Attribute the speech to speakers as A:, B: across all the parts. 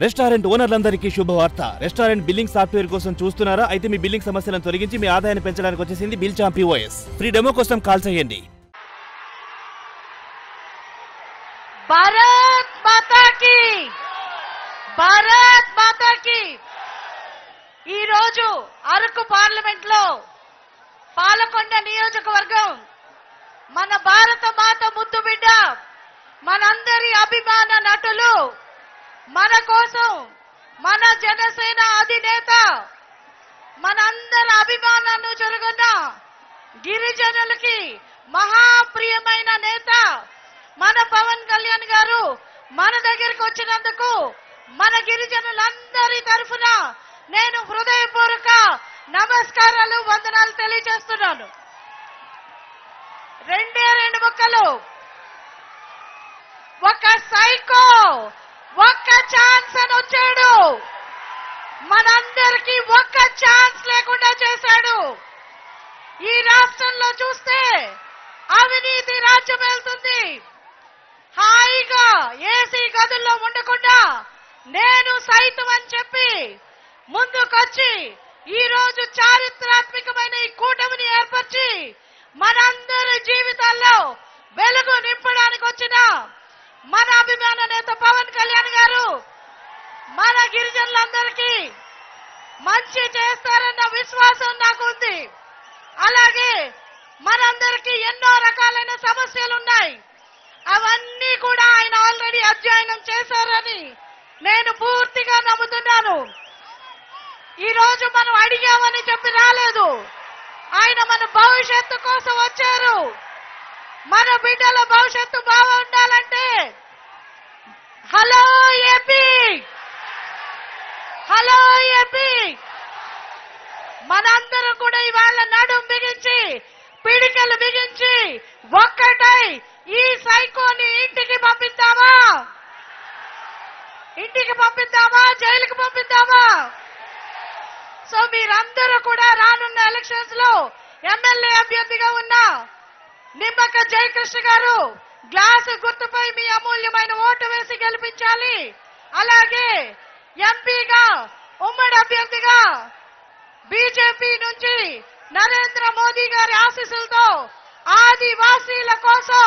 A: Restaurant ఓనర్లందరికీ శుభవార్త. Restaurant billing software కోసం చూస్తున్నారా? అయితే మీ బిల్లింగ్ సమస్యలను తొలగించి మీ ఆదాయాన్ని పెంచడానికి వచ్చేసింది బిల్చాంప్ POS. ఫ్రీ డెమో కోసం కాల్ చేయండి.
B: భారత్ మాతా కీ, భారత్ మాతా కీ. ఈ రోజు అరకు పార్లమెంట్ లో పాలకొండ నియోజకవర్గం మన భారత మాత ముద్దు బిడ్డ, మనందరి అభిమాన నటులు, మన కోసం మన జనసేన అధినేత, మనందరి అభిమానాన్ని జరుగున్న గిరిజనులకి మహాప్రియమైన నేత మన పవన్ కళ్యాణ్ గారు మన దగ్గరికి వచ్చినందుకు మన గిరిజనులందరి తరఫున నేను హృదయపూర్వక నమస్కారాలు, వందనాలు తెలియజేస్తున్నాను. రెండు ముక్కలు, ఒక సైకో ఒక్క ఛాన్స్ అని వచ్చాడు, మనందరికీ ఒక్క ఛాన్స్ లేకుండా చేశాడు. ఈ రాష్ట్రంలో చూస్తే అవినీతి రాజ్యం వెళ్తుంది. హాయిగా ఏసీ గదుల్లో ఉండకుండా నేను సైతం అని చెప్పి ముందుకొచ్చి ఈ రోజు చారిత్రాత్మకమైన ఈ కూటమిని ఏర్పరిచి మనందరి జీవితాల్లో వెలుగు నింపడానికి వచ్చిన మన అభిమాన నేత పవన్ కళ్యాణ్ గారు మన గిరిజనులందరికీ మంచి చేస్తారన్న విశ్వాసం నాకు ఉంది. అలాగే మనందరికీ ఎన్నో రకాలైన సమస్యలు ఉన్నాయి, అవన్నీ కూడా ఆయన ఆల్రెడీ అధ్యయనం చేశారని నేను పూర్తిగా నమ్ముతున్నాను. ఈ రోజు మనం అడిగామని చెప్పి రాలేదు, ఆయన మన భవిష్యత్తు కోసం వచ్చారు. మన బిడ్డల భవిష్యత్తు బాగుండాలంటే హలో ఏపీ, హలో ఏపీ, మనందరం కూడా ఇవాళ నడుం బిగించి పిడికలు బిగించి ఒక్కటై ఈ సైకోని ఇంటికి పంపిద్దామా? ఇంటికి పంపిద్దామా? జైలుకి పంపిద్దామా? సో మీరందరూ కూడా రానున్న ఎలక్షన్స్ లో ఎమ్మెల్యే అభ్యర్థిగా ఉన్న నిమ్మక జయకృష్ణ గారు గ్లాసు గుర్తుపై మీ అమూల్యమైన ఓటు వేసి గెలిపించాలి. అలాగే ఎంపీగా ఉమ్మడి అభ్యర్థిగా బీజేపీ నుంచి నరేంద్ర మోదీ గారి ఆశీస్సులతో ఆదివాసీల కోసం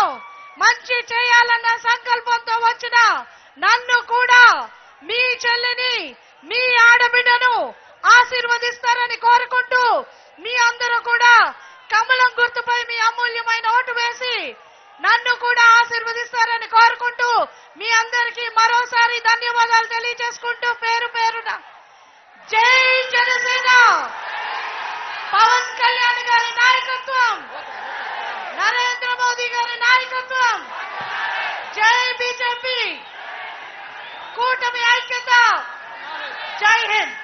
B: మంచి చేయాలన్న సంకల్పంతో వచ్చిన నన్ను కూడా, మీ చెల్లిని, మీ ఆడబిడ్డను ఆశీర్వదిస్తారని కోరుకుంటూ మీ అందరూ కూడా కమలం గుర్తుపై మీ అమూల్యమైన ఓటు వేసి నన్ను కూడా ఆశీర్వదిస్తారని కోరుకుంటూ మీ అందరికీ మరోసారి ధన్యవాదాలు తెలియజేసుకుంటూ పేరు పేరున జై జనసేన, పవన్ కళ్యాణ్ గారి నాయకత్వం, నరేంద్ర మోదీ గారి నాయకత్వం, జై బీజేపీ, కూటమి ఐక్యత, జై హింద్.